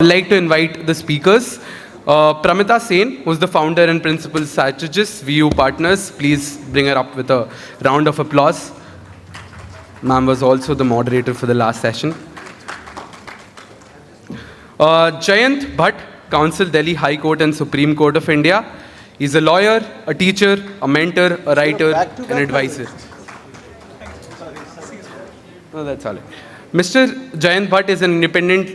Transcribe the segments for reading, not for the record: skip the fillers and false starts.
I'd like to invite the speakers. Pramita Sen, who's the founder and principal strategist, VU Partners. Please bring her up with a round of applause. Ma'am was also the moderator for the last session. Jayant Bhatt, Counsel, Delhi High Court and Supreme Court of India. He's a lawyer, a teacher, a mentor, a writer, an advisor. No, that's all right. Mr. Jayant Bhatt is an independent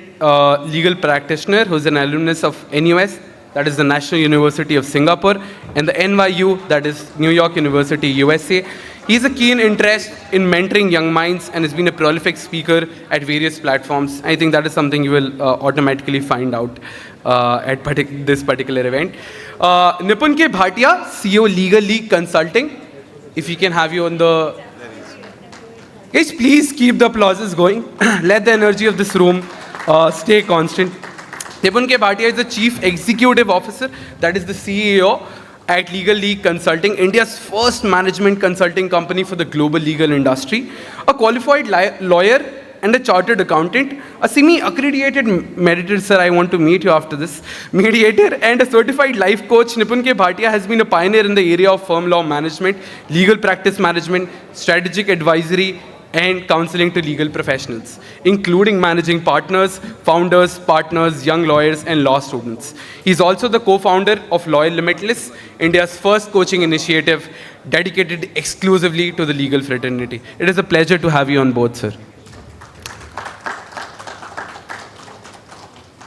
legal practitioner who's an alumnus of NUS, that is the National University of Singapore, and the NYU, that is New York University, USA. He's a keen interest in mentoring young minds and has been a prolific speaker at various platforms. I think that is something you will automatically find out at this particular event. Nipun K Bhatia, CEO Legal League Consulting. If we can have you on the... Guys, please keep the applauses going. Let the energy of this room stay constant. Nipun K Bhatia is the Chief Executive Officer, that is the CEO at Legal League Consulting, India's first management consulting company for the global legal industry. A qualified lawyer and a chartered accountant, a semi-accredited mediator, sir, I want to meet you after this, mediator and a certified life coach. Nipun K Bhatia has been a pioneer in the area of firm law management, legal practice management, strategic advisory, and counseling to legal professionals, including managing partners, founders, partners, young lawyers, and law students. He's also the co-founder of Lawyer Limitless, India's first coaching initiative dedicated exclusively to the legal fraternity. It is a pleasure to have you on board, sir.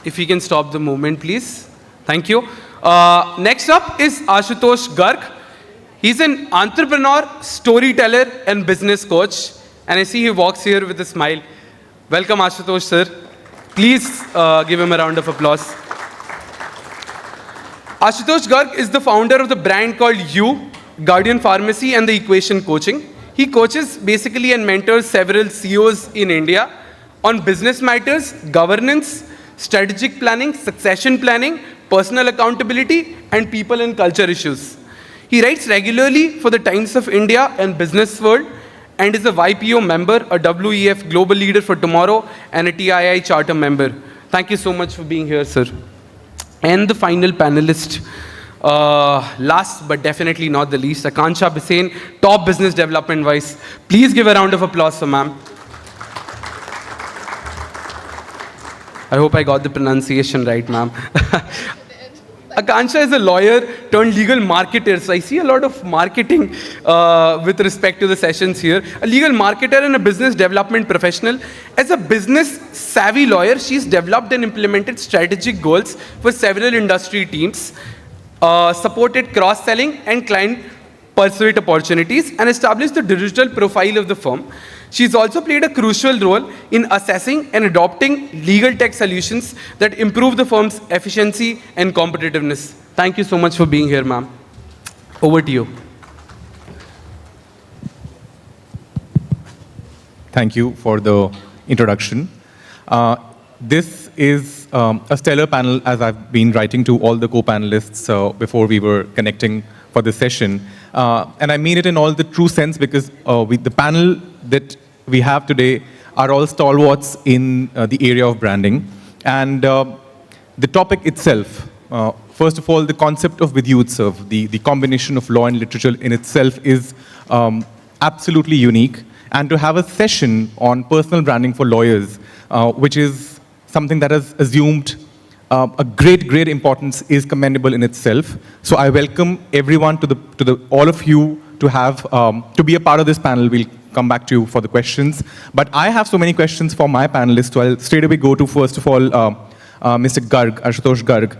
If we can stop the movement, please. Thank you. Next up is Ashutosh Garg. He's an entrepreneur, storyteller, and business coach. And I see he walks here with a smile. Welcome, Ashutosh, sir. Please give him a round of applause. Ashutosh Garg is the founder of the brand called You, Guardian Pharmacy, and the Equation Coaching. He coaches basically and mentors several CEOs in India on business matters, governance, strategic planning, succession planning, personal accountability, and people and culture issues. He writes regularly for the Times of India and Business World, and is a YPO member, a WEF Global Leader for Tomorrow, and a TII Charter member. Thank you so much for being here, sir. And the final panelist, last but definitely not the least, Akanksha Bisen, top business development vice. Please give a round of applause for ma'am. I hope I got the pronunciation right, ma'am. Akanksha is a lawyer turned legal marketer. So I see a lot of marketing with respect to the sessions here. A legal marketer and a business development professional. As a business savvy lawyer, she's developed and implemented strategic goals for several industry teams, supported cross-selling and client pursuit opportunities, and established the digital profile of the firm. She's also played a crucial role in assessing and adopting legal tech solutions that improve the firm's efficiency and competitiveness. Thank you so much for being here, ma'am. Over to you. Thank you for the introduction. This is a stellar panel, as I've been writing to all the co-panelists before we were connecting for this session. And I mean it in all the true sense, because the panel that we have today are all stalwarts in the area of branding. And the topic itself, first of all, the concept of with you it serve, the combination of law and literature in itself is absolutely unique. And to have a session on personal branding for lawyers, which is something that has assumed a great importance, is commendable in itself. So I welcome everyone all of you to have to be a part of this panel. We'll come back to you for the questions. But I have so many questions for my panelists, so I'll straight away go to, first of all, Mr. Garg, Ashutosh Garg.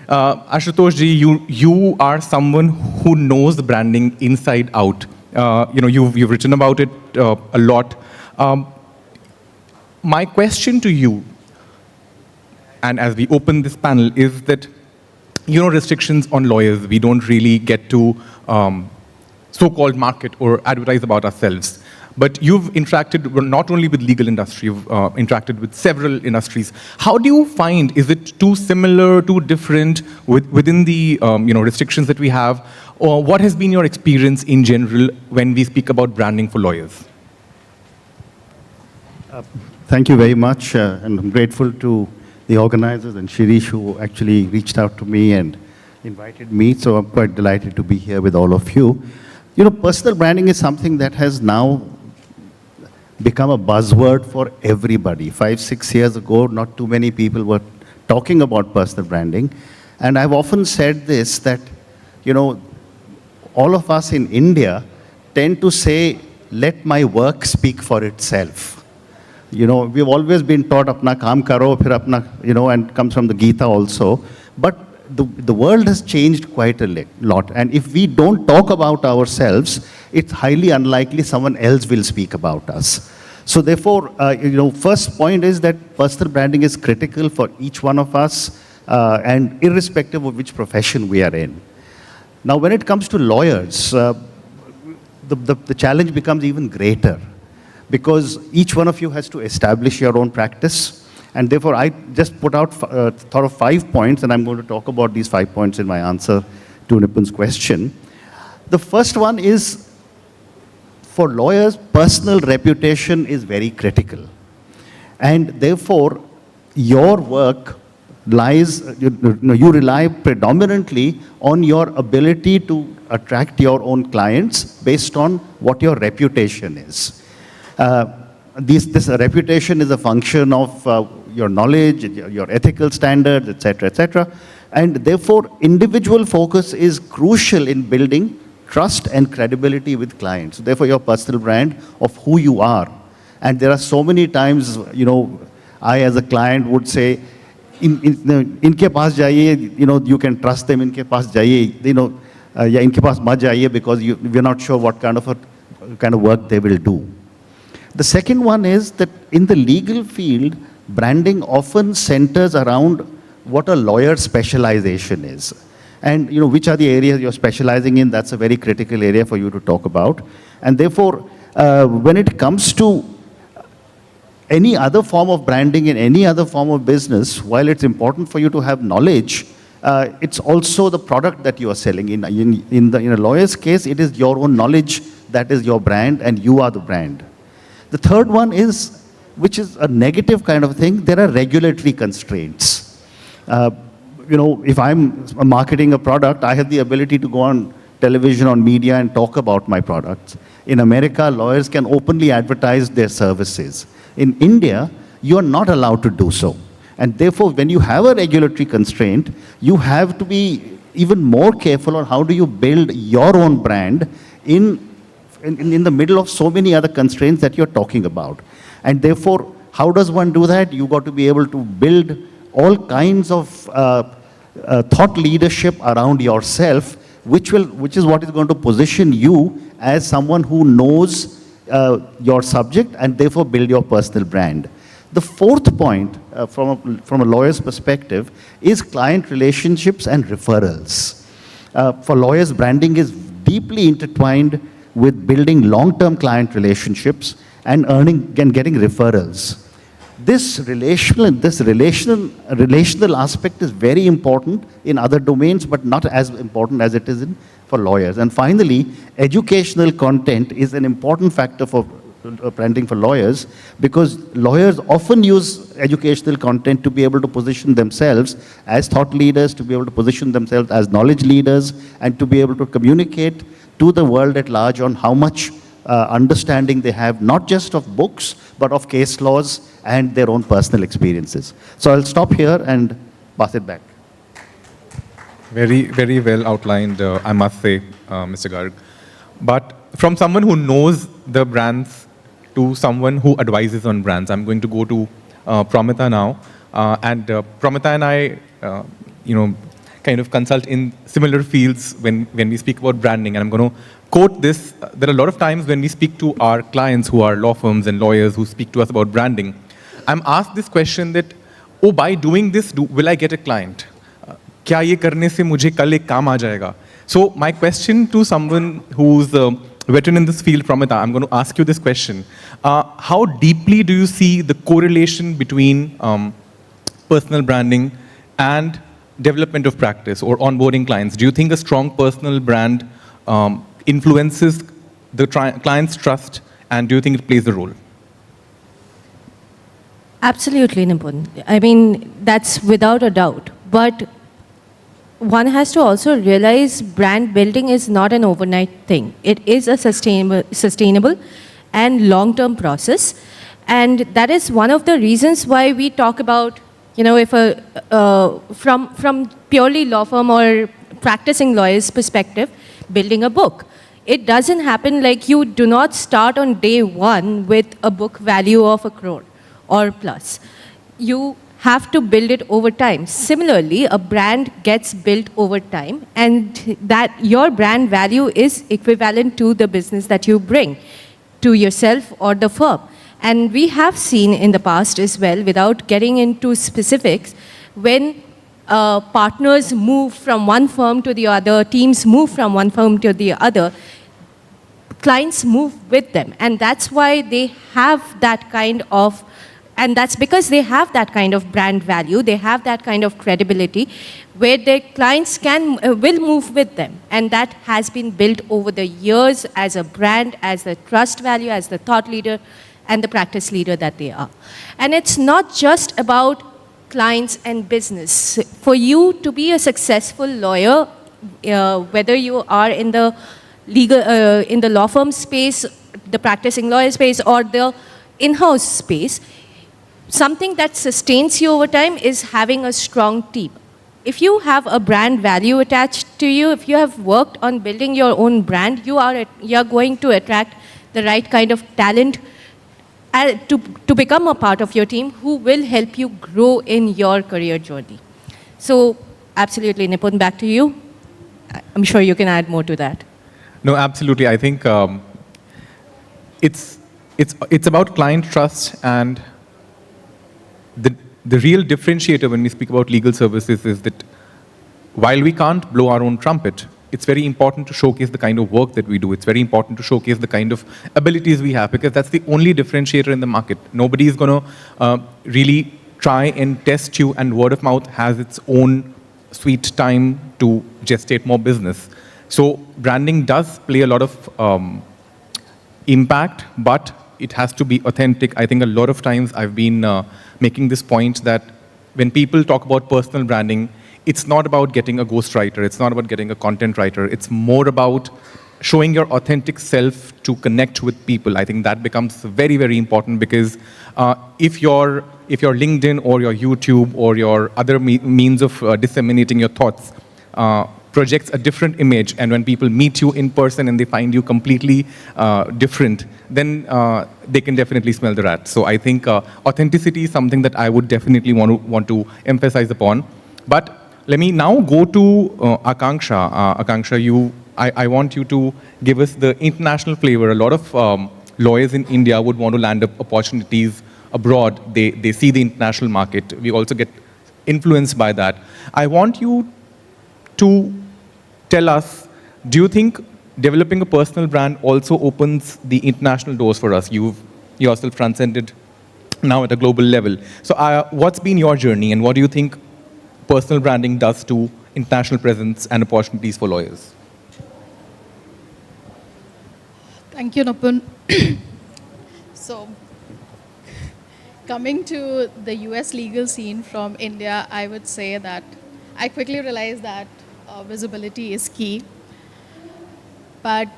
Ashutosh ji, you are someone who knows the branding inside out. You've written about it a lot. My question to you, and as we open this panel, is that, restrictions on lawyers, we don't really get to so-called market or advertise about ourselves. But you've interacted not only with legal industry, you've interacted with several industries. How do you find, is it too similar, too different within the restrictions that we have? Or what has been your experience in general when we speak about branding for lawyers? Thank you very much, and I'm grateful to the organizers and Shirish, who actually reached out to me and invited me. So I'm quite delighted to be here with all of you. You know, personal branding is something that has now become a buzzword for everybody. 5-6 years ago, not too many people were talking about personal branding. And I've often said this, that, you know, all of us in India tend to say, let my work speak for itself. You know, we've always been taught, apna kaam karo, phir apna, you know, and comes from the Gita also. But the world has changed quite a lot. And if we don't talk about ourselves, it's highly unlikely someone else will speak about us. So therefore, you know, first point is that personal branding is critical for each one of us, and irrespective of which profession we are in. Now, when it comes to lawyers, the challenge becomes even greater, because each one of you has to establish your own practice. And therefore, I just put out thought of 5 points, and I'm going to talk about these 5 points in my answer to Nipun's question. The first one is, for lawyers, personal reputation is very critical. And therefore, your work lies, you rely predominantly on your ability to attract your own clients based on what your reputation is. This reputation is a function of your knowledge, your ethical standards, etc., etc. And therefore, individual focus is crucial in building trust and credibility with clients. Therefore, your personal brand of who you are. And there are so many times, you know, I as a client would say, inke paas jaiye, you know, you can trust them, inke paas jaiye, you know, ya inke paas mat jaiye, because we're not sure what kind of work they will do. The second one is that in the legal field, branding often centers around what a lawyer's specialization is. And, you know, which are the areas you're specializing in, that's a very critical area for you to talk about. And therefore, when it comes to any other form of branding in any other form of business, while it's important for you to have knowledge, it's also the product that you are selling. In a lawyer's case, it is your own knowledge that is your brand, and you are the brand. The third one is, which is a negative kind of thing, there are regulatory constraints. You know, if I'm marketing a product, I have the ability to go on television, on media, and talk about my products. In America, lawyers can openly advertise their services. In India, you are not allowed to do so. And therefore, when you have a regulatory constraint, you have to be even more careful on how do you build your own brand in the middle of so many other constraints that you're talking about. And therefore, how does one do that? You've got to be able to build all kinds of thought leadership around yourself, which is what is going to position you as someone who knows your subject, and therefore build your personal brand. The fourth point, from a lawyer's perspective, is client relationships and referrals. For lawyers, branding is deeply intertwined with building long-term client relationships and earning and getting referrals. This relational aspect is very important in other domains, but not as important as it is for lawyers. And finally, educational content is an important factor for branding for lawyers, because lawyers often use educational content to be able to position themselves as thought leaders, to be able to position themselves as knowledge leaders, and to be able to communicate to the world at large on how much understanding they have, not just of books, but of case laws and their own personal experiences. So I'll stop here and pass it back. Very, very well outlined, I must say, Mr. Garg. But from someone who knows the brands to someone who advises on brands, I'm going to go to Pramita now. And Pramita and I, kind of consult in similar fields when we speak about branding. And I'm going to quote this. There are a lot of times when we speak to our clients who are law firms and lawyers who speak to us about branding, I'm asked this question that, oh, by doing this, will I get a client? क्या ये करने से मुझे कल एक काम आ जाएगा? So my question to someone who's a veteran in this field, Pramita, I'm going to ask you this question. How deeply do you see the correlation between personal branding and development of practice or onboarding clients? Do you think a strong personal brand influences the client's trust, and do you think it plays a role? Absolutely, Nipun. I mean, that's without a doubt. But one has to also realize brand building is not an overnight thing. It is a sustainable and long-term process. And that is one of the reasons why we talk about, if from purely law firm or practicing lawyers perspective, building a book. It doesn't happen like you do not start on day one with a book value of 1 crore or plus. You have to build it over time. Similarly, a brand gets built over time, and that your brand value is equivalent to the business that you bring to yourself or the firm. And we have seen in the past as well, without getting into specifics, when partners move from one firm to the other, teams move from one firm to the other, clients move with them. And that's why they have that kind of, and that's because they have that kind of brand value, they have that kind of credibility, where their clients will move with them. And that has been built over the years as a brand, as the trust value, as the thought leader, and the practice leader that they are. And it's not just about clients and business. For you to be a successful lawyer, whether you are in the in the law firm space, the practicing lawyer space, or the in-house space, something that sustains you over time is having a strong team. If you have a brand value attached to you, if you have worked on building your own brand, you are going to attract the right kind of talent to become a part of your team who will help you grow in your career journey. So absolutely, Nipun, back to you. I'm sure you can add more to that. No, absolutely. I think it's about client trust, and the real differentiator when we speak about legal services is that while we can't blow our own trumpet, it's very important to showcase the kind of work that we do. It's very important to showcase the kind of abilities we have, because that's the only differentiator in the market. Nobody is going to really try and test you, and word of mouth has its own sweet time to gestate more business. So branding does play a lot of impact, but it has to be authentic. I think a lot of times I've been making this point that when people talk about personal branding, it's not about getting a ghostwriter, it's not about getting a content writer, it's more about showing your authentic self to connect with people. I think that becomes very, very important, because if your LinkedIn or your YouTube or your other means of disseminating your thoughts projects a different image, and when people meet you in person and they find you completely different, then they can definitely smell the rat. So I think authenticity is something that I would definitely want to emphasize upon. But let me now go to Akanksha. Akanksha, I want you to give us the international flavor. A lot of lawyers in India would want to land up opportunities abroad. They see the international market. We also get influenced by that. I want you to tell us, do you think developing a personal brand also opens the international doors for us? You've yourself transcended now at a global level. So what's been your journey, and what do you think personal branding does to international presence and opportunities for lawyers? Thank you, Nipun. So, coming to the US legal scene from India, I would say that I quickly realized that visibility is key. But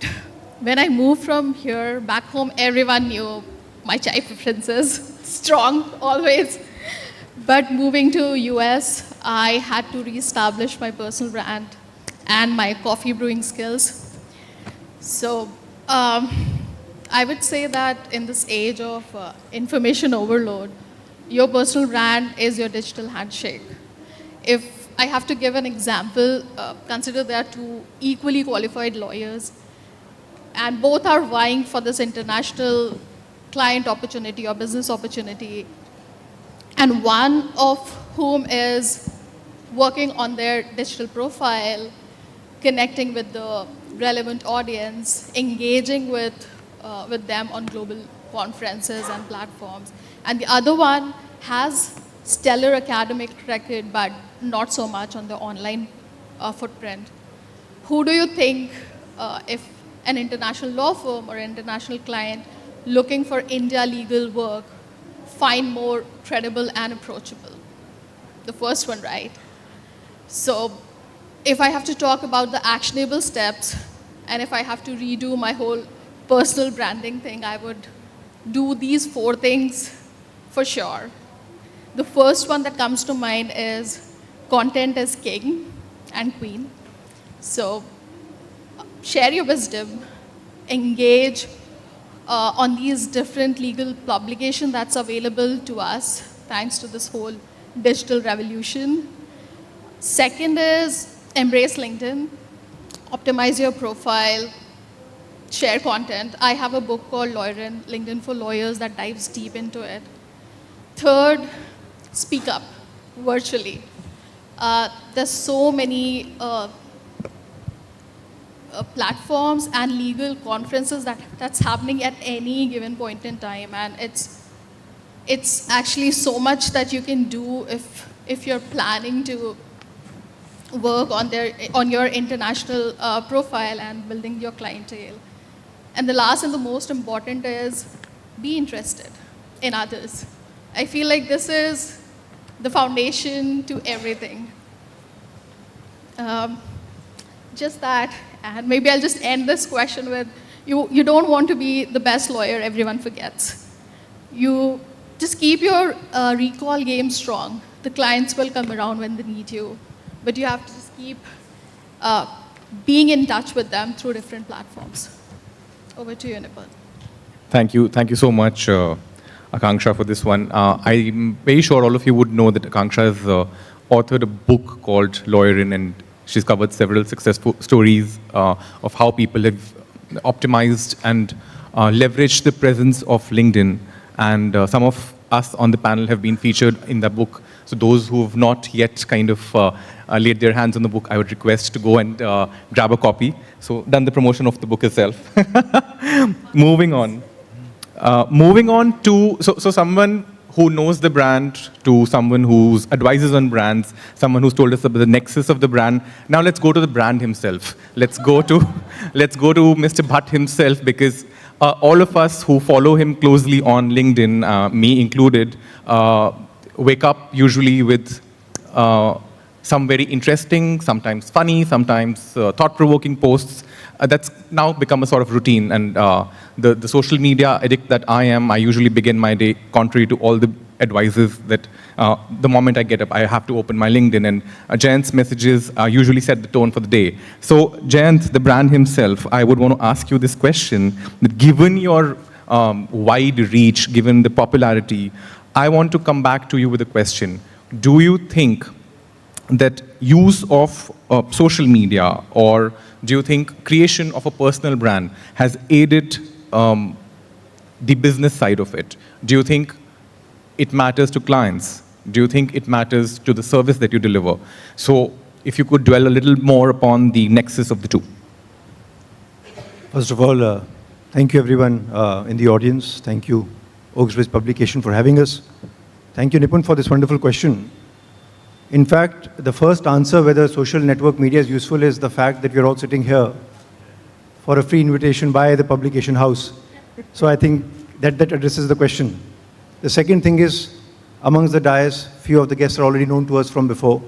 when I moved from here back home, everyone knew my chai preferences, strong always. But moving to US, I had to reestablish my personal brand and my coffee brewing skills. So I would say that in this age of information overload, your personal brand is your digital handshake. If I have to give an example, consider there are two equally qualified lawyers, and both are vying for this international client opportunity or business opportunity, and one of whom is working on their digital profile, connecting with the relevant audience, engaging with them on global conferences and platforms. And the other one has stellar academic record, but not so much on the online footprint. Who do you think, if an international law firm or international client looking for India legal work find more credible and approachable. The first one, right? So if I have to talk about the actionable steps, and if I have to redo my whole personal branding thing, I would do these 4 things for sure. The first one that comes to mind is content is king and queen. So share your wisdom, engage on these different legal publications that's available to us thanks to this whole digital revolution. Second is embrace LinkedIn, optimize your profile, share content. I have a book called Lawyering, LinkedIn for Lawyers, that dives deep into it. Third, speak up virtually. There's so many platforms and legal conferences that's happening at any given point in time, and it's actually so much that you can do if you're planning to work on your international profile and building your clientele. And the last and the most important is be interested in others. I feel like this is the foundation to everything. Just that, and maybe I'll just end this question with, you don't want to be the best lawyer everyone forgets. You just keep your recall game strong. The clients will come around when they need you, but you have to just keep being in touch with them through different platforms. Over to you, Nipun. Thank you so much, Akanksha, for this one. I'm very sure all of you would know that Akanksha has authored a book called Lawyering, and she's covered several successful stories of how people have optimized and leveraged the presence of LinkedIn. And some of us on the panel have been featured in the book. So those who have not yet kind of laid their hands on the book, I would request to go and grab a copy. So done the promotion of the book itself. Moving on. Moving on to, so someone who knows the brand, to someone who's advises on brands, someone who's told us about the nexus of the brand. Now let's go to the brand himself. Let's go to Mr. Bhatt himself, because all of us who follow him closely on LinkedIn, me included, wake up usually with some very interesting, sometimes funny, sometimes thought-provoking posts. That's now become a sort of routine. And the social media addict that I am, I usually begin my day contrary to all the advices that the moment I get up, I have to open my LinkedIn, and Jayant's messages usually set the tone for the day. So Jayant, the brand himself, I would want to ask you this question, that given your wide reach, given the popularity, I want to come back to you with a question. Do you think that use of social media, or do you think creation of a personal brand has aided the business side of it? Do you think it matters to clients? Do you think it matters to the service that you deliver? So if you could dwell a little more upon the nexus of the two. First of all, thank you everyone in the audience. Thank you, Oaksbridge Publication, for having us. Thank you, Nipun, for this wonderful question. In fact, the first answer whether social network media is useful is the fact that we're all sitting here for a free invitation by the publication house. So I think that addresses the question. The second thing is, amongst the dais, few of the guests are already known to us from before.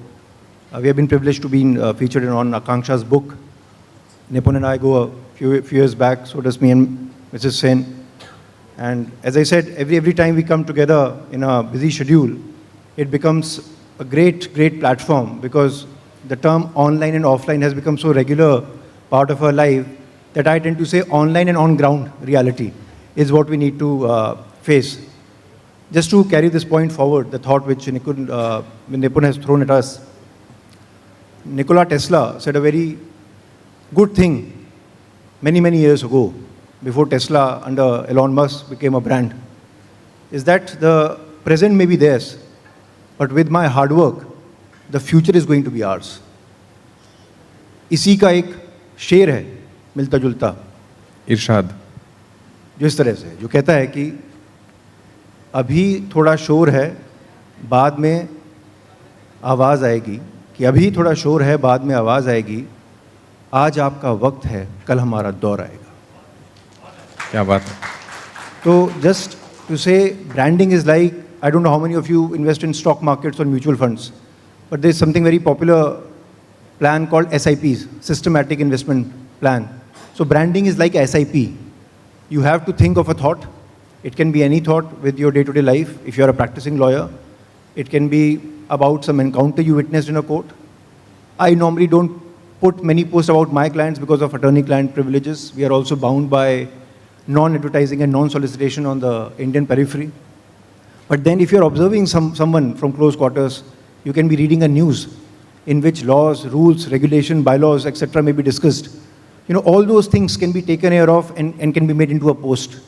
We have been privileged to be featured on Akanksha's book. Nipun and I go a few years back, so does me and Mrs. Sen. And as I said, every time we come together in a busy schedule, it becomes a great platform, because the term online and offline has become so regular part of our life that I tend to say online and on-ground reality is what we need to face. Just to carry this point forward, the thought which Nipun has thrown at us, Nikola Tesla said a very good thing many years ago, before Tesla under Elon Musk became a brand, is that the present may be theirs, but with my hard work, the future is going to be ours. इसी का एक शेर है मिलता जुलता, इरशाद, जो इस तरह से जो कहता है कि अभी थोड़ा शोर है, बाद में आवाज़ आएगी, कि अभी थोड़ा शोर है, बाद में आवाज़ आएगी, आज आपका वक्त है, कल हमारा दौर आएगा. क्या बात है. तो just to say branding is like, I don't know how many of you invest in stock markets or mutual funds, but there's something very popular plan called SIPs, Systematic Investment Plan. So branding is like SIP. You have to think of a thought. It can be any thought with your day-to-day life. If you're a practicing lawyer, it can be about some encounter you witnessed in a court. I normally don't put many posts about my clients because of attorney-client privileges. We are also bound by non-advertising and non-solicitation on the Indian periphery. But then if you're observing someone from close quarters, you can be reading a news in which laws, rules, regulation, bylaws, etc. may be discussed. All those things can be taken care of and can be made into a post.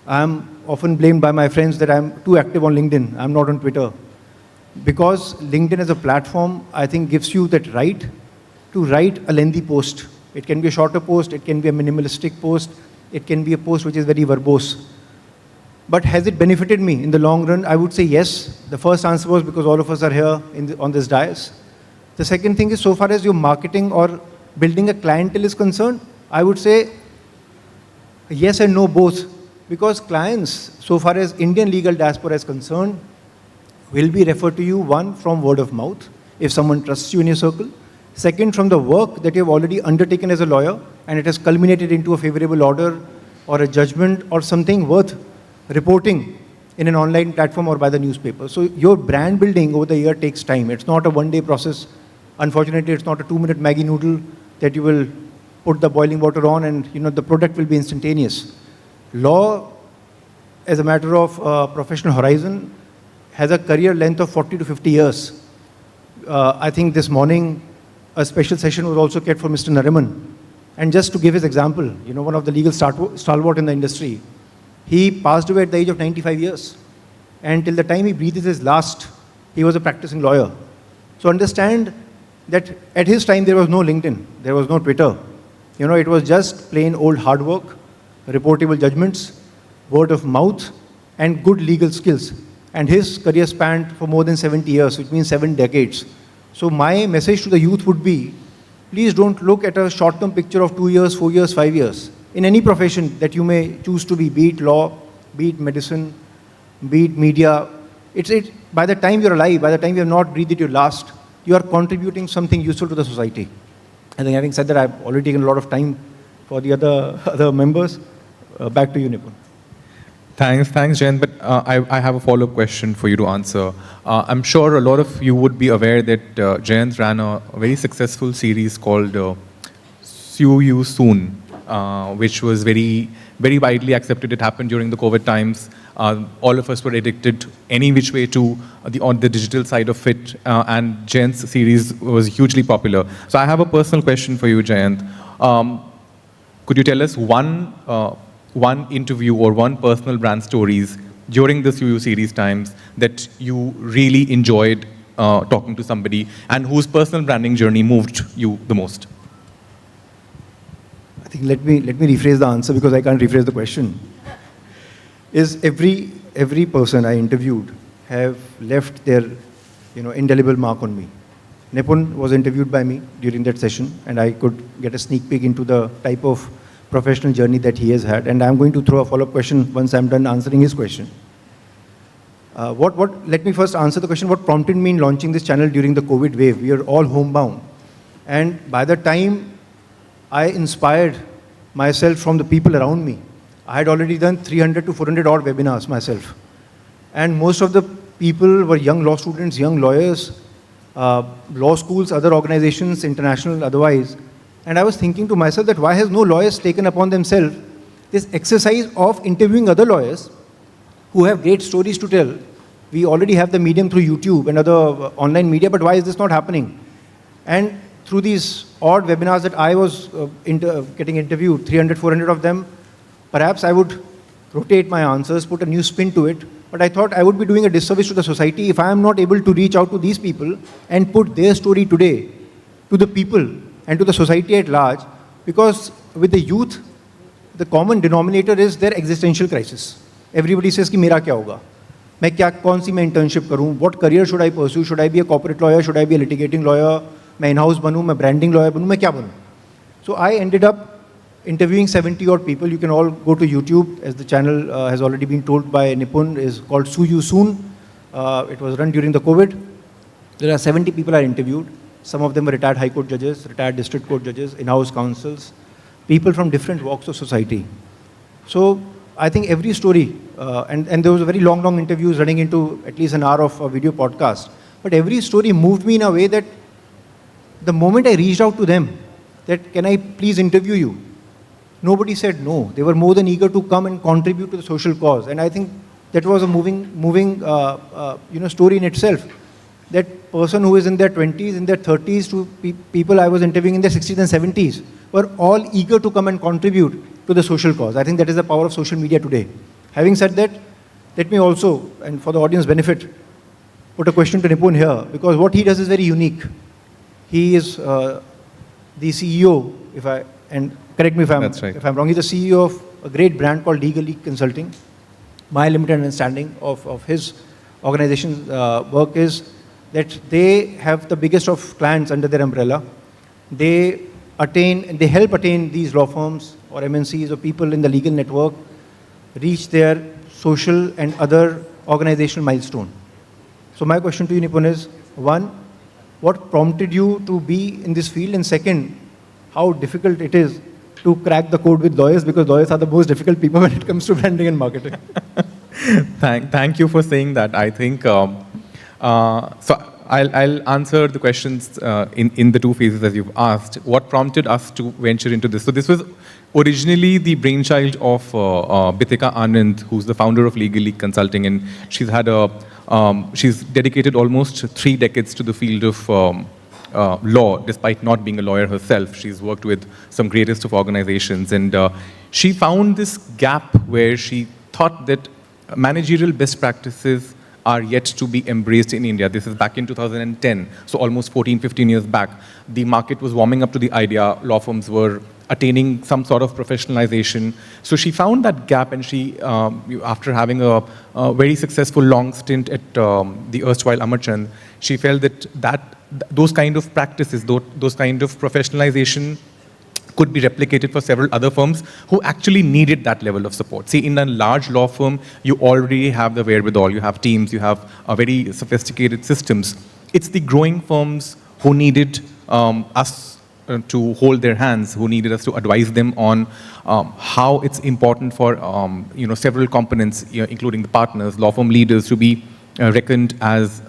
I'm often blamed by my friends that I'm too active on LinkedIn. I'm not on Twitter. Because LinkedIn as a platform, I think, gives you that right to write a lengthy post. It can be a shorter post, it can be a minimalistic post, it can be a post which is very verbose. But has it benefited me in the long run? I would say yes. The first answer was because all of us are here on this dais. The second thing is, so far as your marketing or building a clientele is concerned, I would say yes and no both. Because clients, so far as Indian legal diaspora is concerned, will be referred to you, one, from word of mouth, if someone trusts you in your circle. Second, from the work that you have already undertaken as a lawyer, and it has culminated into a favorable order or a judgment or something worth reporting in an online platform or by the newspaper. So your brand building over the year takes time. It's not a one-day process. Unfortunately, it's not a 2-minute Maggi noodle that you will put the boiling water on and the product will be instantaneous. Law, as a matter of professional horizon, has a career length of 40 to 50 years. I think this morning a special session was also kept for Mr. Nariman. And just to give his example, one of the legal stalwart in the industry, he passed away at the age of 95 years. And till the time he breathed his last, he was a practicing lawyer. So understand that at his time there was no LinkedIn, there was no Twitter. It was just plain old hard work, reportable judgments, word of mouth, and good legal skills. And his career spanned for more than 70 years, which means 7 decades. So my message to the youth would be, please don't look at a short-term picture of 2 years, 4 years, 5 years. In any profession that you may choose to be it law, be it medicine, be it media, by the time you're alive, by the time you have not breathed your last, you are contributing something useful to the society. I think having said that, I've already taken a lot of time for the other members. Back to you, Nipun. Thanks, Jayant. But I have a follow-up question for you to answer. I'm sure a lot of you would be aware that Jayant ran a very successful series called Sue You Soon, which was very, very widely accepted. It happened during the COVID times. All of us were addicted any which way to on the digital side of it, and Jayant's series was hugely popular. So I have a personal question for you, Jayant. Could you tell us one interview or one personal brand stories during the UU series times that you really enjoyed talking to somebody and whose personal branding journey moved you the most? I think let me rephrase the answer because I can't rephrase the question. Is every person I interviewed have left their indelible mark on me. Nipun was interviewed by me during that session, and I could get a sneak peek into the type of professional journey that he has had. And I'm going to throw a follow-up question once I'm done answering his question. Let me first answer the question, what prompted me in launching this channel during the COVID wave? We are all homebound. And by the time I inspired myself from the people around me, I had already done 300 to 400 odd webinars myself. And most of the people were young law students, young lawyers, law schools, other organizations, international, otherwise. And I was thinking to myself that why has no lawyers taken upon themselves this exercise of interviewing other lawyers who have great stories to tell. We already have the medium through YouTube and other online media, but why is this not happening? And through these odd webinars that I was getting interviewed, 300, 400 of them, perhaps I would rotate my answers, put a new spin to it, but I thought I would be doing a disservice to the society if I am not able to reach out to these people and put their story today to the people and to the society at large, because with the youth, the common denominator is their existential crisis. Everybody says कि मेरा क्या होगा? मैं कौन सी मैं internship करूँ? What career should I pursue? Should I be a corporate lawyer? Should I be a litigating lawyer? मैं in-house बनूँ? मैं branding lawyer बनूँ? मैं क्या बनूँ? So I ended up interviewing 70 odd people. You can all go to YouTube, as the channel has already been told by Nipun, is called Sue You Soon. It was run during the COVID. There are 70 people I interviewed. Some of them were retired High Court judges, retired District Court judges, in-house counsels, people from different walks of society. So I think every story, and there was a very long interviews running into at least an hour of a video podcast, but every story moved me in a way that the moment I reached out to them, that can I please interview you? Nobody said no. They were more than eager to come and contribute to the social cause. And I think that was a moving story in itself. That person who is in their 20s, in their 30s, to people I was interviewing in their 60s and 70s, were all eager to come and contribute to the social cause. I think that is the power of social media today. Having said that, let me also, and for the audience benefit, put a question to Nipun here, because what he does is very unique. He is the CEO, and correct me if I'm wrong, he's the CEO of a great brand called Legal League Consulting. My limited understanding of his organization's work is that they have the biggest of clients under their umbrella. They help attain these law firms or MNCs or people in the legal network reach their social and other organizational milestone. So my question to you, Nipun, is, one, what prompted you to be in this field? And second, how difficult it is to crack the code with lawyers, because lawyers are the most difficult people when it comes to branding and marketing. Thank you for saying that. I think, so I'll answer the questions in the two phases as you've asked. What prompted us to venture into this? So this was originally the brainchild of Bitika Anand, who's the founder of Legal League Consulting, and she's dedicated almost 3 decades to the field of law, despite not being a lawyer herself. She's worked with some greatest of organizations, and she found this gap where she thought that managerial best practices are yet to be embraced in India. This is back in 2010, so almost 14, 15 years back. The market was warming up to the idea, law firms were attaining some sort of professionalization. So she found that gap, and she, after having a very successful long stint at the erstwhile Amarchand, she felt that those kind of practices, those kind of professionalization could be replicated for several other firms who actually needed that level of support. See, in a large law firm, you already have the wherewithal, you have teams, you have very sophisticated systems. It's the growing firms who needed us to hold their hands, who needed us to advise them on how it's important for several components, including the partners, law firm leaders, to be reckoned as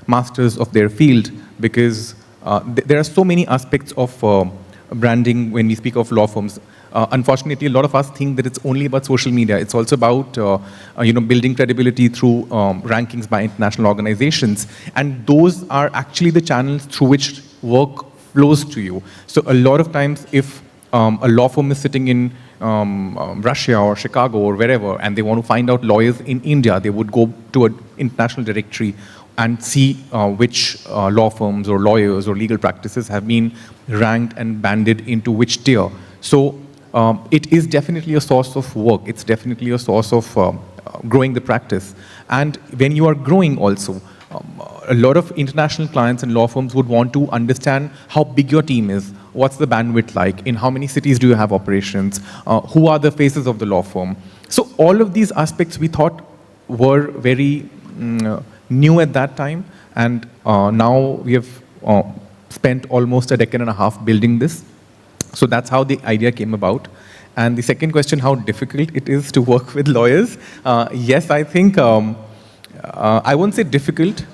masters of their field, because there are so many aspects of branding when we speak of law firms. Unfortunately, a lot of us think that it's only about social media. It's also about building credibility through rankings by international organizations, and those are actually the channels through which work flows to you. So a lot of times, if a law firm is sitting in Russia or Chicago or wherever, and they want to find out lawyers in India, they would go to an international directory and see which law firms or lawyers or legal practices have been ranked and banded into which tier. So it is definitely a source of work. It's definitely a source of growing the practice. And when you are growing also, a lot of international clients and law firms would want to understand how big your team is, what's the bandwidth like, in how many cities do you have operations, who are the faces of the law firm. So all of these aspects we thought were very new at that time, and now we have spent almost a decade and a half building this. So that's how the idea came about. And the second question, how difficult it is to work with lawyers. Yes, I think, I won't say difficult.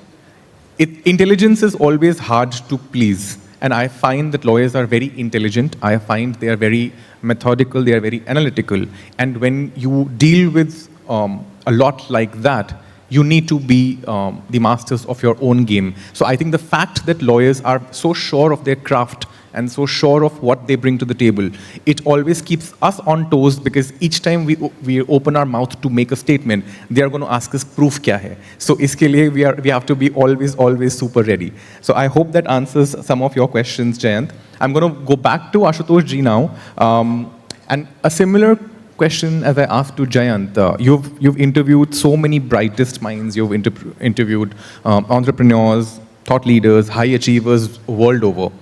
Intelligence is always hard to please. And I find that lawyers are very intelligent. I find they are very methodical, they are very analytical. And when you deal with a lot like that, you need to be the masters of your own game. So I think the fact that lawyers are so sure of their craft and so sure of what they bring to the table, it always keeps us on toes, because each time we open our mouth to make a statement, they are going to ask us, proof kya hai? So iske liye we have to be always super ready. So I hope that answers some of your questions, Jayant. I'm going to go back to Ashutosh ji now. And a similar question as I asked to Jayant. You've interviewed so many brightest minds. You've interviewed entrepreneurs, thought leaders, high achievers world over.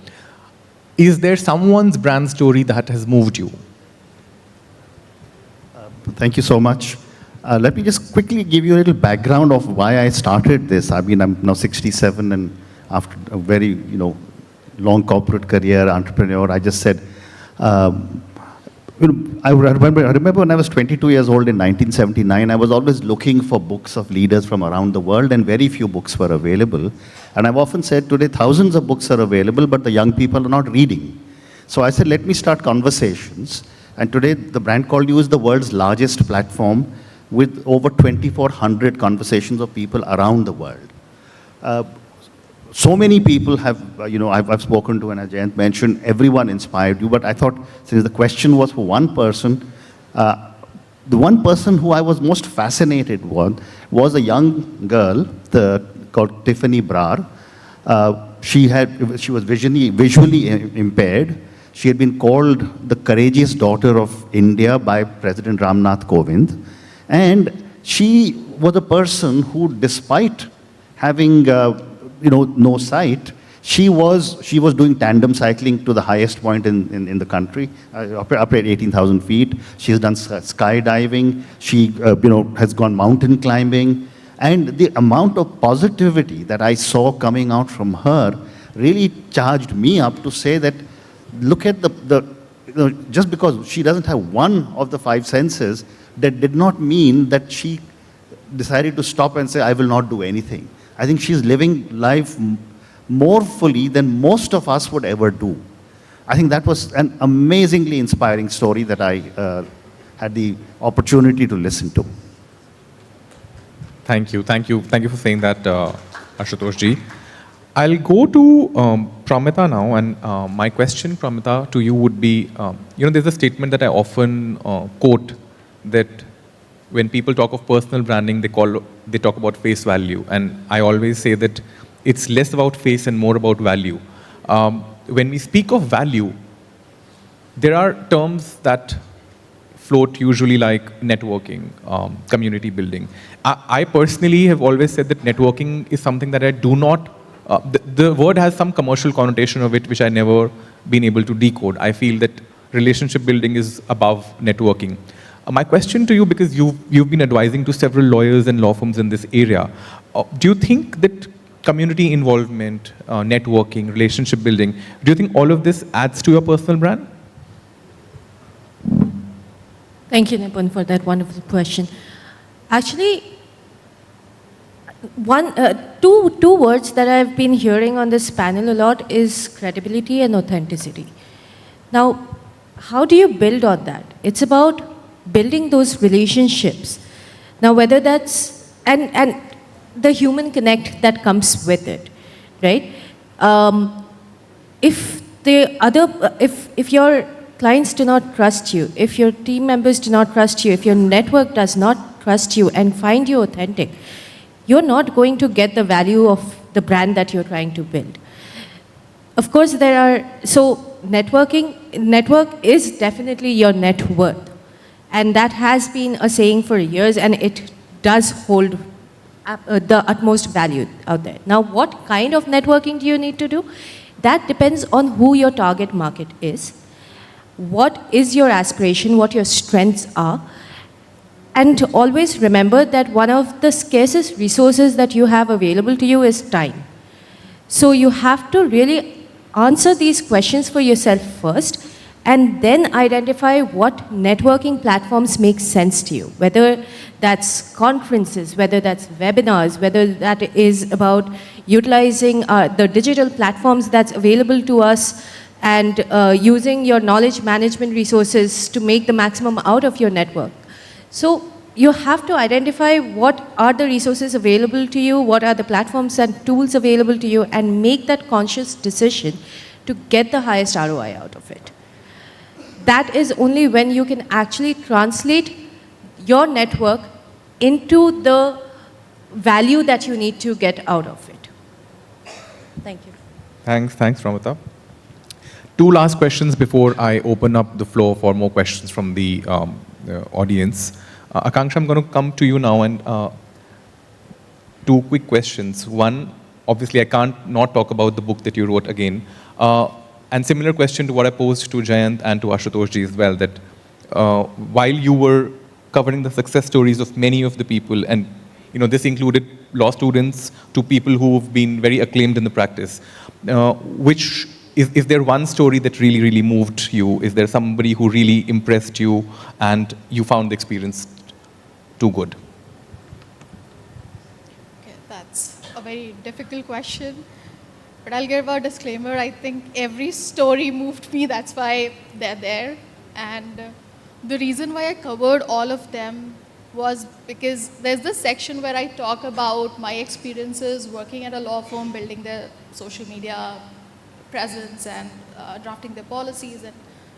Is there someone's brand story that has moved you? Thank you so much. Let me just quickly give you a little background of why I started this. I mean, I'm now 67, and after a very, long corporate career, entrepreneur, I just said, I remember when I was 22 years old in 1979, I was always looking for books of leaders from around the world, and very few books were available. And I've often said today, thousands of books are available, but the young people are not reading. So I said, let me start conversations. And today, the brand called you is the world's largest platform with over 2,400 conversations of people around the world. So many people have, I've spoken to, and as Jayant mentioned, everyone inspired you. But I thought, since the question was for one person, the one person who I was most fascinated with was a young girl called Tiffany Brar. She was visually impaired. She had been called the courageous daughter of India by President Ramnath Kovind. And she was a person who, despite having no sight, she was doing tandem cycling to the highest point in the country, up at 18,000 feet. She has done skydiving. She has gone mountain climbing. And the amount of positivity that I saw coming out from her really charged me up to say that, look at just because she doesn't have one of the five senses, that did not mean that she decided to stop and say, I will not do anything. I think she's living life more fully than most of us would ever do. I think that was an amazingly inspiring story that I had the opportunity to listen to. Thank you for saying that, Ashutosh ji. I'll go to Pramita now, and my question, Pramita, to you would be, there's a statement that I often quote, that when people talk of personal branding, they talk about face value, and I always say that it's less about face and more about value. When we speak of value, there are terms that float usually like networking, community building. I personally have always said that networking is something that I do not, the word has some commercial connotation of it which I never been able to decode. I feel that relationship building is above networking. My question to you, because you've been advising to several lawyers and law firms in this area, do you think that community involvement, networking, relationship building, do you think all of this adds to your personal brand? Thank you, Nipun, for that wonderful question. Actually, two words that I've been hearing on this panel a lot is credibility and authenticity. Now, how do you build on that? It's about building those relationships. Now, whether that's, and the human connect that comes with it, right? If your clients do not trust you, if your team members do not trust you, if your network does not trust you and find you authentic, you're not going to get the value of the brand that you're trying to build. Of course, network is definitely your net worth. And that has been a saying for years, and it does hold the utmost value out there. Now, what kind of networking do you need to do? That depends on who your target market is, what is your aspiration, what your strengths are, and to always remember that one of the scarcest resources that you have available to you is time. So you have to really answer these questions for yourself first, and then identify what networking platforms make sense to you, whether that's conferences, whether that's webinars, whether that is about utilizing the digital platforms that's available to us, and using your knowledge management resources to make the maximum out of your network. So you have to identify what are the resources available to you, what are the platforms and tools available to you, and make that conscious decision to get the highest ROI out of it. That is only when you can actually translate your network into the value that you need to get out of it. Thank you. Thanks, Pramita. Two last questions before I open up the floor for more questions from the audience. Akanksha, I'm going to come to you now, and two quick questions. One, obviously I can't not talk about the book that you wrote again. And similar question to what I posed to Jayant and to Ashutosh ji as well, that while you were covering the success stories of many of the people, and this included law students to people who've been very acclaimed in the practice. Which is there one story that really, really moved you? Is there somebody who really impressed you and you found the experience too good? Okay, that's a very difficult question. But I'll give a disclaimer. I think every story moved me. That's why they're there. And the reason why I covered all of them was because there's this section where I talk about my experiences working at a law firm, building their social media presence and drafting their policies and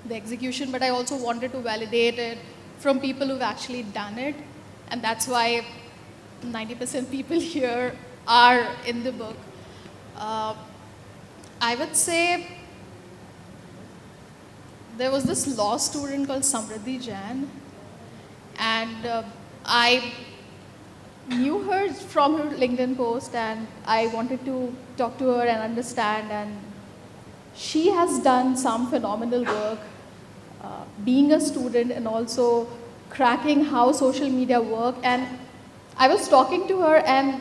the execution. But I also wanted to validate it from people who've actually done it. And that's why 90% people here are in the book. I would say there was this law student called Samriddhi Jain, and I knew her from her LinkedIn post, and I wanted to talk to her and understand, and she has done some phenomenal work being a student and also cracking how social media work. And I was talking to her, and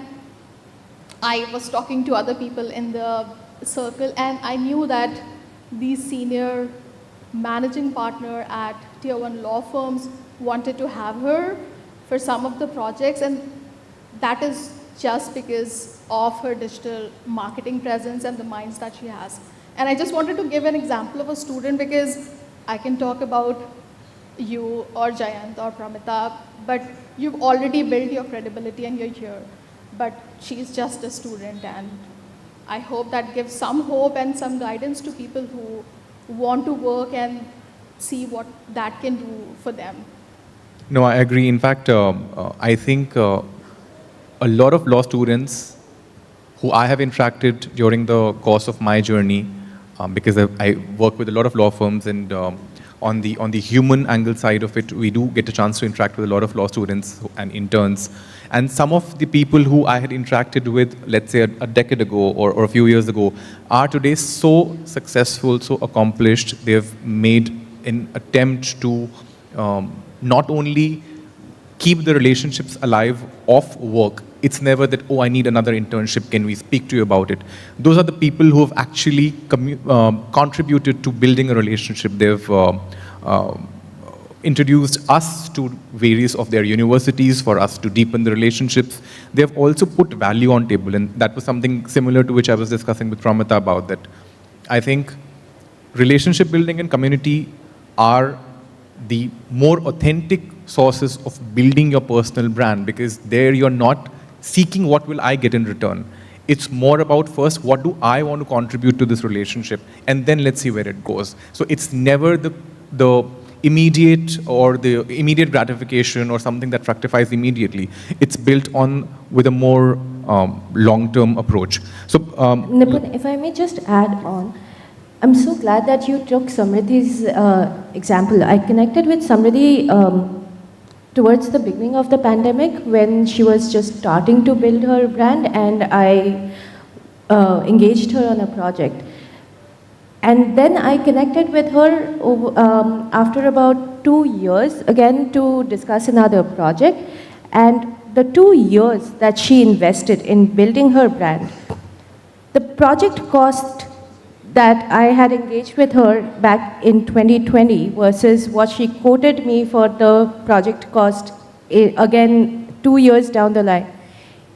I was talking to other people in the circle, and I knew that these senior managing partner at tier 1 law firms wanted to have her for some of the projects, and that is just because of her digital marketing presence and the minds that she has. And I just wanted to give an example of a student, because I can talk about you or Jayant or Pramita, but you've already built your credibility and you're here. But she's just a student, and I hope that gives some hope and some guidance to people who want to work and see what that can do for them. No, I agree. In fact, I think a lot of law students who I have interacted during the course of my journey, because I work with a lot of law firms, and on the human angle side of it, we do get a chance to interact with a lot of law students and interns. And some of the people who I had interacted with, let's say a decade ago or a few years ago, are today so successful, so accomplished. They've made an attempt to not only keep the relationships alive off work. It's never that, oh, I need another internship, can we speak to you about it? Those are the people who have actually contributed to building a relationship. They've introduced us to various of their universities for us to deepen the relationships. They've also put value on table, and that was something similar to which I was discussing with Pramita about that. I think relationship building and community are the more authentic sources of building your personal brand, because there you're not seeking what will I get in return. It's more about first, what do I want to contribute to this relationship, and then let's see where it goes. So it's never the immediate or the immediate gratification or something that fructifies immediately. It's built on with a more long-term approach. So, Nipun, if I may just add on, I'm so glad that you took Samriddhi's example. I connected with Samriddhi towards the beginning of the pandemic when she was just starting to build her brand, and I engaged her on a project. And then I connected with her after about 2 years, again to discuss another project. And the 2 years that she invested in building her brand, the project cost that I had engaged with her back in 2020 versus what she quoted me for the project cost, again 2 years down the line,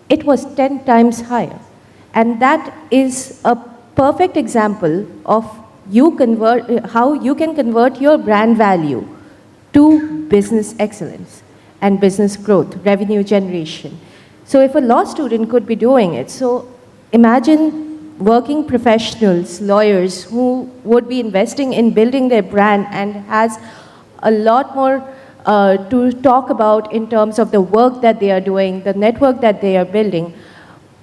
it was 10 times higher. And that is a perfect example of how you can convert your brand value to business excellence and business growth, revenue generation. So if a law student could be doing it, so imagine working professionals, lawyers who would be investing in building their brand and has a lot more to talk about in terms of the work that they are doing, the network that they are building,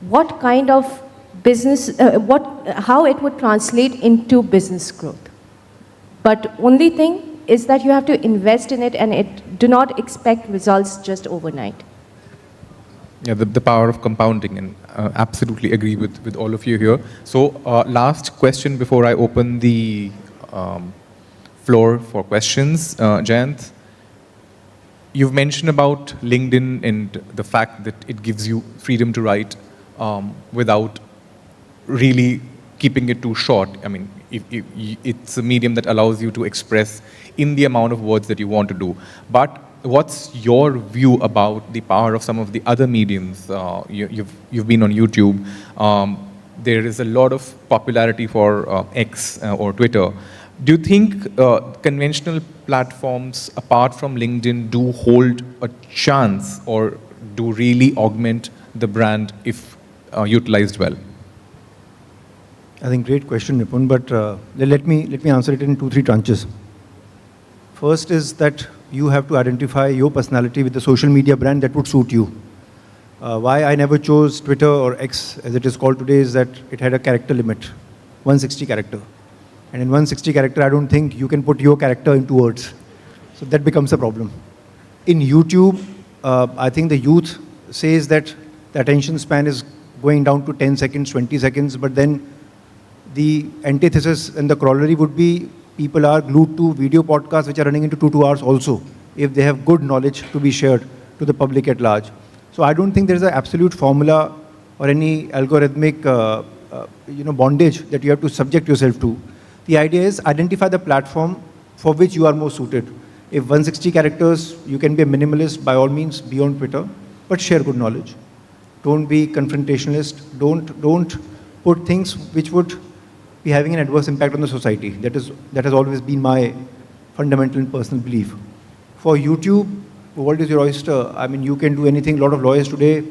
what kind of business, how it would translate into business growth. But only thing is that you have to invest in it, and do not expect results just overnight. Yeah, the power of compounding, and absolutely agree with all of you here. So last question before I open the floor for questions. Jayant? you've mentioned about LinkedIn and the fact that it gives you freedom to write without really keeping it too short. I mean, it's a medium that allows you to express in the amount of words that you want to do. But what's your view about the power of some of the other mediums? You've been on YouTube. There is a lot of popularity for X or Twitter. Do you think conventional platforms, apart from LinkedIn, do hold a chance or do really augment the brand if utilized well? I think great question, Nipun, but let me answer it in 2-3 tranches. First is that you have to identify your personality with the social media brand that would suit you. Why I never chose Twitter or X, as it is called today, is that it had a character limit, 160 character. And in 160 character, I don't think you can put your character into words. So that becomes a problem. In YouTube, I think the youth says that the attention span is going down to 10 seconds, 20 seconds, but then the antithesis and the corollary would be people are glued to video podcasts which are running into 2 hours also, if they have good knowledge to be shared to the public at large. So I don't think there's an absolute formula or any algorithmic bondage that you have to subject yourself to. The idea is identify the platform for which you are more suited. If 160 characters, you can be a minimalist, by all means, be on Twitter, but share good knowledge. Don't be confrontationalist. Don't put things which would be having an adverse impact on the society. That has always been my fundamental and personal belief. For YouTube, the world is your oyster. I mean, you can do anything. A lot of lawyers today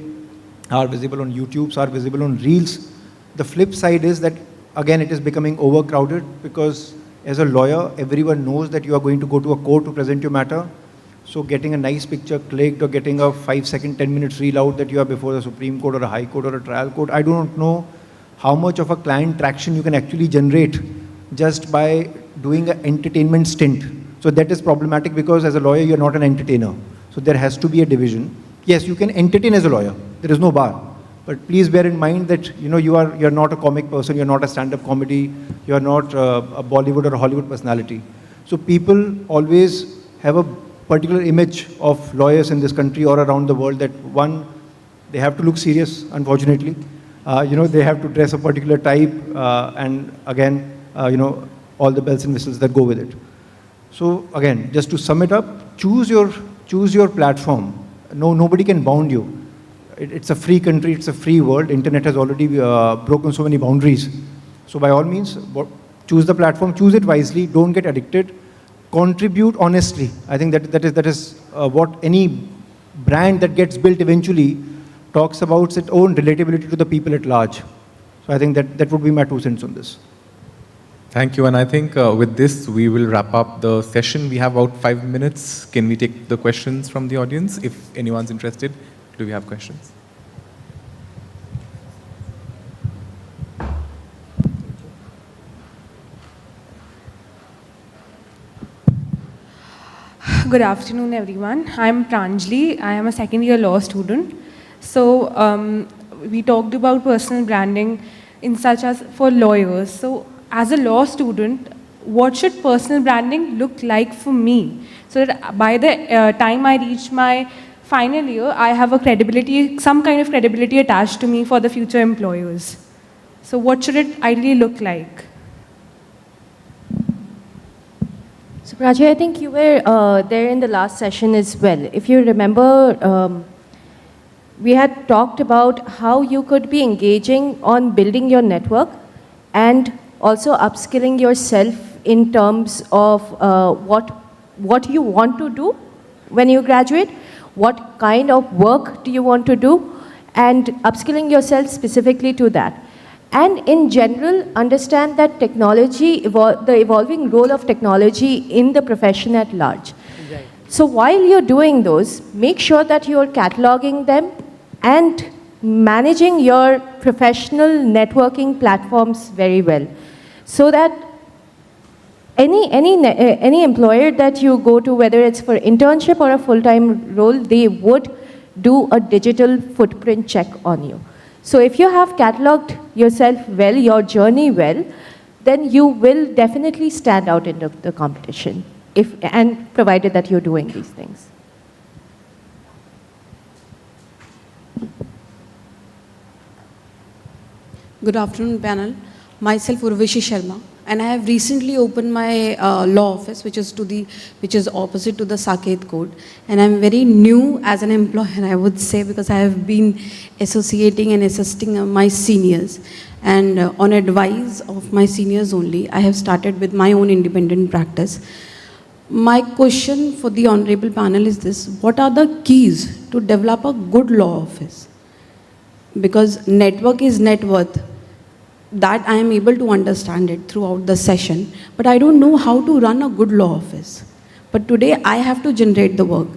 are visible on YouTube, are visible on Reels. The flip side is that, again, it is becoming overcrowded because as a lawyer, everyone knows that you are going to go to a court to present your matter. So getting a nice picture clicked or getting a 5-second, 10-minute reel out that you are before the Supreme Court or a High Court or a trial court, I do not know how much of a client traction you can actually generate just by doing an entertainment stint. So that is problematic because as a lawyer, you're not an entertainer. So there has to be a division. Yes, you can entertain as a lawyer. There is no bar. But please bear in mind that you're not a comic person, you're not a stand-up comedy, you're not a Bollywood or a Hollywood personality. So people always have a particular image of lawyers in this country or around the world that one, they have to look serious, unfortunately. They have to dress a particular type and again, all the bells and whistles that go with it. So again, just to sum it up, choose your platform. Nobody can bound you. It's a free country, it's a free world. Internet has already broken so many boundaries. So by all means, choose the platform, choose it wisely, don't get addicted, contribute honestly. I think that is what any brand that gets built eventually talks about its own relatability to the people at large. So I think that would be my 2 cents on this. Thank you, and I think with this, we will wrap up the session. We have about 5 minutes. Can we take the questions from the audience? If anyone's interested, do we have questions? Good afternoon, everyone. I'm Pranjali. I am a second-year law student. So we talked about personal branding in such as for lawyers. So as a law student, what should personal branding look like for me? So that by the time I reach my final year, I have a credibility, some kind of credibility attached to me for the future employers. So what should it ideally look like? So Prachi, I think you were there in the last session as well. If you remember, we had talked about how you could be engaging on building your network and also upskilling yourself in terms of what you want to do when you graduate, what kind of work do you want to do, and upskilling yourself specifically to that. And in general, understand that technology, the evolving role of technology in the profession at large. Right. So while you're doing those, make sure that you're cataloging them and managing your professional networking platforms very well. So that any employer that you go to, whether it's for internship or a full-time role, they would do a digital footprint check on you. So if you have cataloged yourself well, your journey well, then you will definitely stand out in the competition, and provided that you're doing these things. Good afternoon, panel. Myself, Urvashi Sharma, and I have recently opened my law office, which is opposite to the Saket Court. And I'm very new as an employer, I would say, because I have been associating and assisting my seniors. And on advice of my seniors only, I have started with my own independent practice. My question for the honorable panel is this: what are the keys to develop a good law office? Because network is net worth. That I am able to understand it throughout the session, but I don't know how to run a good law office. But today I have to generate the work.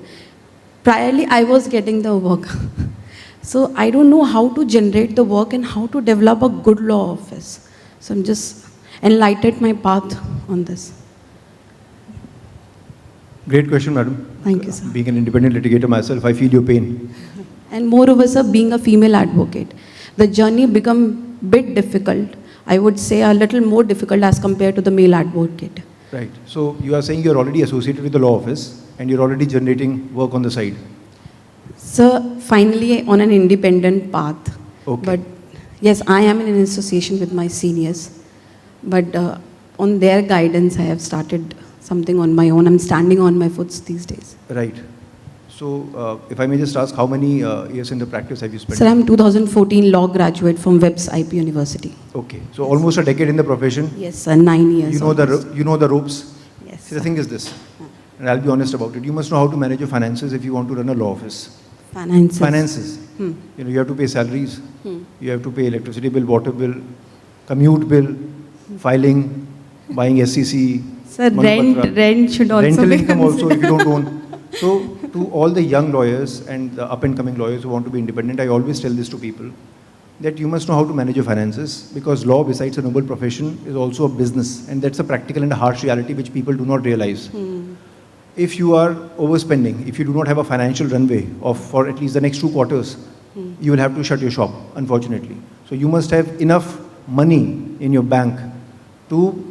Priorly I was getting the work. So I don't know how to generate the work and how to develop a good law office. So I'm just enlightened my path on this. Great question, madam. Thank you, sir. Being an independent litigator myself, I feel your pain. And moreover, sir, being a female advocate, the journey become bit difficult. I would say a little more difficult as compared to the male advocate. Right. So you are saying you're already associated with the law office and you're already generating work on the side. Sir, finally on an independent path. Okay. But yes, I am in an association with my seniors. But on their guidance, I have started something on my own. I'm standing on my foot these days. Right. So if I may just ask, how many years in the practice have you spent? Sir, I'm 2014 law graduate from Webb's IP University. Okay. So almost a decade in the profession. Yes, sir, 9 years. You know almost. you know the ropes. Yes. See, the thing is this, and I'll be honest about it. You must know how to manage your finances if you want to run a law office. Finances. Finances. You know, you have to pay salaries. You have to pay electricity bill, water bill, commute bill, filing, buying SCC. Sir, rent should also rental be income also if you considered. don't own. So to all the young lawyers and the up and coming lawyers who want to be independent, I always tell this to people, that you must know how to manage your finances, because law, besides a noble profession, is also a business, and that's a practical and a harsh reality which people do not realize. If you are overspending, if you do not have a financial runway for at least the next 2 quarters, you will have to shut your shop, unfortunately. So you must have enough money in your bank to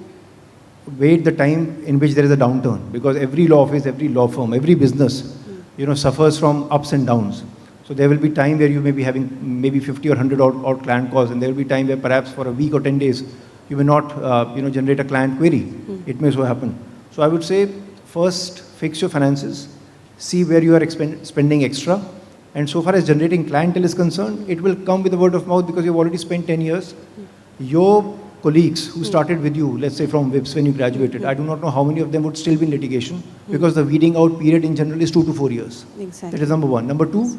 wait the time in which there is a downturn, because every law office, every law firm, every business, suffers from ups and downs. So there will be time where you may be having maybe 50 or 100 odd client calls, and there will be time where perhaps for a week or 10 days you may not generate a client query. It may so happen. So I would say first fix your finances, see where you are spending extra, and so far as generating clientele is concerned, it will come with a word of mouth because you've already spent 10 years. Your colleagues who started with you, let's say from WIPS when you graduated, I do not know how many of them would still be in litigation, because the weeding out period in general is 2 to 4 years. Exactly. That is number one. Number two,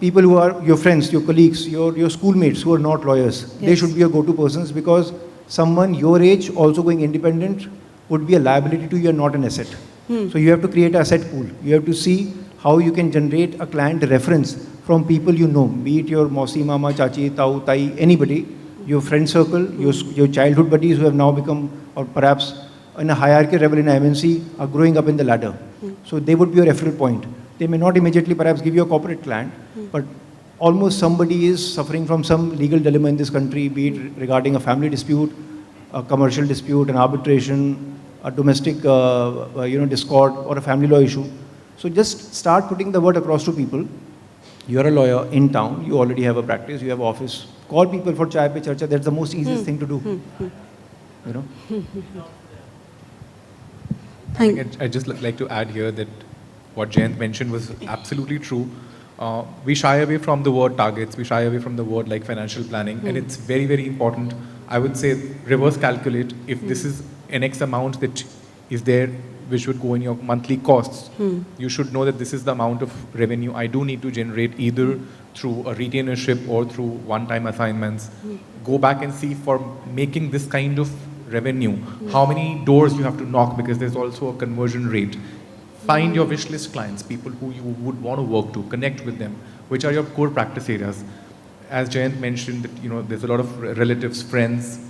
people who are your friends, your colleagues, your schoolmates who are not lawyers, they should be your go-to persons, because someone your age also going independent would be a liability to you and not an asset. So you have to create an asset pool. You have to see how you can generate a client reference from people you know, be it your Mausi, Mama, Chachi, Tau, Tai, anybody, your friend circle, your childhood buddies who have now become, or perhaps in a hierarchy level in MNC, are growing up in the ladder. So they would be your referral point. They may not immediately perhaps give you a corporate client, but almost somebody is suffering from some legal dilemma in this country, be it regarding a family dispute, a commercial dispute, an arbitration, a domestic discord, or a family law issue. So just start putting the word across to people. You're a lawyer in town, you already have a practice, you have office. Call people for chai pe charcha, that's the most easiest thing to do. I'd just like to add here that what Jayant mentioned was absolutely true. We shy away from the word targets, we shy away from the word like financial planning, and it's very, very important. I would say reverse calculate. If this is an X amount that is there, which would go in your monthly costs, you should know that this is the amount of revenue I do need to generate either through a retainership or through one-time assignments. Go back and see for making this kind of revenue, how many doors you have to knock, because there's also a conversion rate. Find your wish list clients, people who you would want to work to, connect with them, which are your core practice areas. As Jayant mentioned, that, there's a lot of relatives, friends.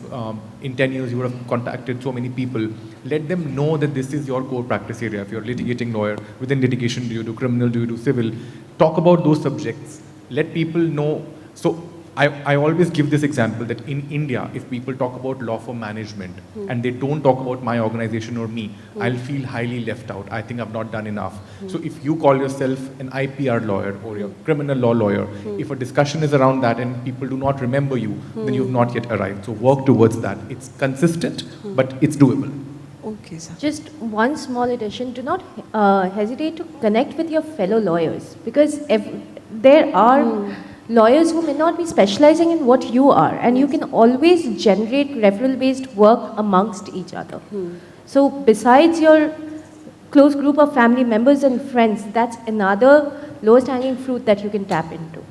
In 10 years, you would have contacted so many people. Let them know that this is your core practice area. If you're a litigating lawyer, within litigation, do you do criminal, do you do civil? Talk about those subjects. Let people know. So I always give this example that in India, if people talk about law for management and they don't talk about my organization or me, I'll feel highly left out. I think I've not done enough. So if you call yourself an IPR lawyer or you're a criminal law lawyer, if a discussion is around that and people do not remember you, then you've not yet arrived. So work towards that. It's consistent, but it's doable. Okay, sir. Just one small addition, do not hesitate to connect with your fellow lawyers, because there are lawyers who may not be specializing in what you are, and you can always generate referral-based work amongst each other. So besides your close group of family members and friends, that's another lowest hanging fruit that you can tap into.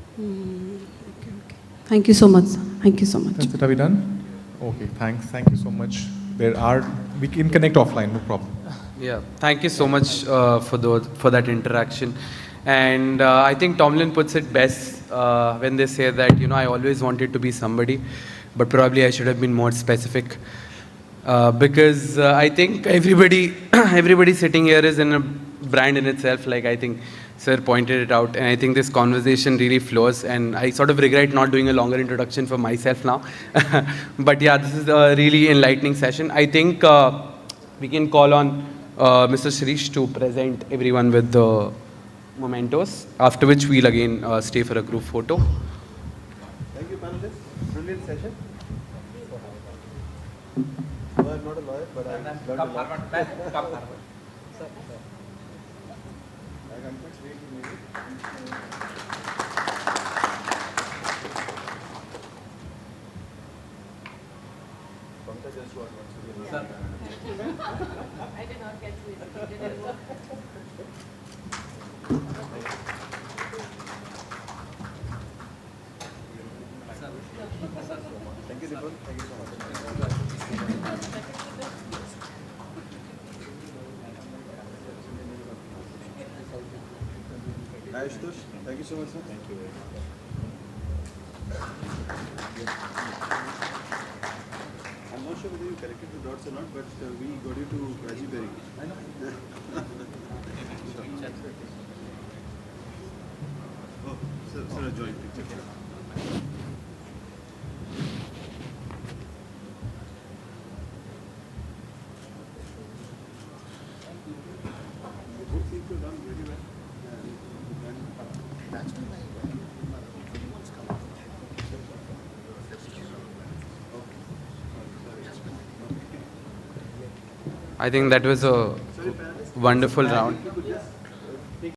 Thank you so much, sir. Thank you so much. That's it, are we done? Okay, thanks. Thank you so much. We can connect offline, no problem. Yeah, thank you so much for that interaction. And I think Tomlin puts it best when they say that, I always wanted to be somebody, but probably I should have been more specific. Because I think everybody sitting here is in a brand in itself, like I think Sir pointed it out, and I think this conversation really flows, and I sort of regret not doing a longer introduction for myself now. But yeah, this is a really enlightening session. I think we can call on Mr. Shirish to present everyone with the mementos, after which we'll again stay for a group photo. Thank you, panelists. Brilliant session. I'm not a lawyer, but I'm learned a lot. Thank you, Nipun. Thank you so much. Hi, Ashutosh. Thank you so much, sir. Thank you very much. I'm not sure whether you connected the dots or not, but we got you to Rajiv. I know. Oh, sir, a joint picture. I think that was a wonderful round. If you could just